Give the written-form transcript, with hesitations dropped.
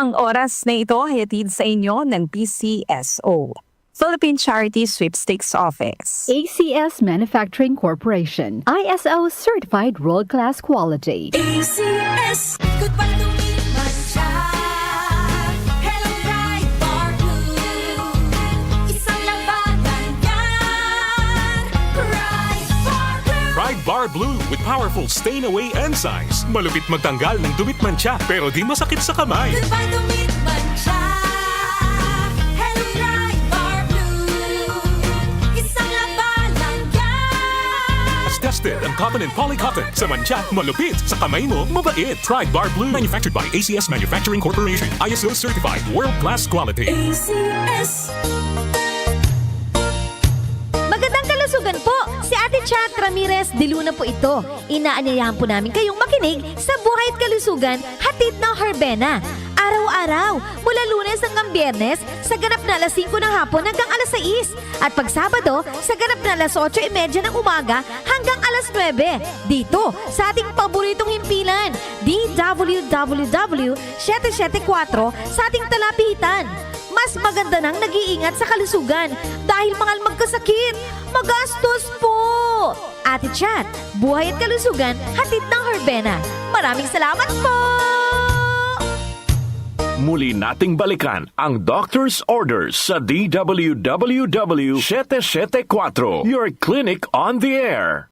Ang oras na ito ay hatid sa inyo ng PCSO, Philippine Charity Sweepstakes Office. ACS Manufacturing Corporation, ISO certified world-class quality. ACS, goodbye to me, Mancha. Hello, Ride Bar Blue. Isang labanan yan. Ride Bar Blue. Ride Bar Blue with powerful stain-away enzymes. Malupit magtanggal ng dumit mancha pero di masakit sa kamay. Goodbye to me, Mancha. Hello, Ride Bar Blue. Isang labanan yan. As tested ang cotton and polycotton. Sa mancha, malupit. Sa kamay mo, mabait. Ride Bar Blue. Manufactured by ACS Manufacturing Corporation. ISO certified. World-class quality. ACS. Magandang kalusugan po! Si Ate Chat Ramirez de Luna po ito. Inaanyayahan po namin kayong makinig sa Buhay at Kalusugan, hatid ng Herbena. Araw-araw, mula Lunes hanggang Biyernes, sa ganap na alas 5 ng hapon hanggang alas 6. At pag Sabado, sa ganap na alas 8:30 ng umaga hanggang alas 9. Dito, sa ating paboritong himpilan, DWWW 774 sa ating talapitan. Mas maganda nang nag-iingat sa kalusugan dahil mahal magkasakit. Magastos po! Ate Chat, Buhay at Kalusugan, hatid ng Herbena. Maraming salamat po! Muli nating balikan ang Doctor's Orders sa DWWW 774, your clinic on the air.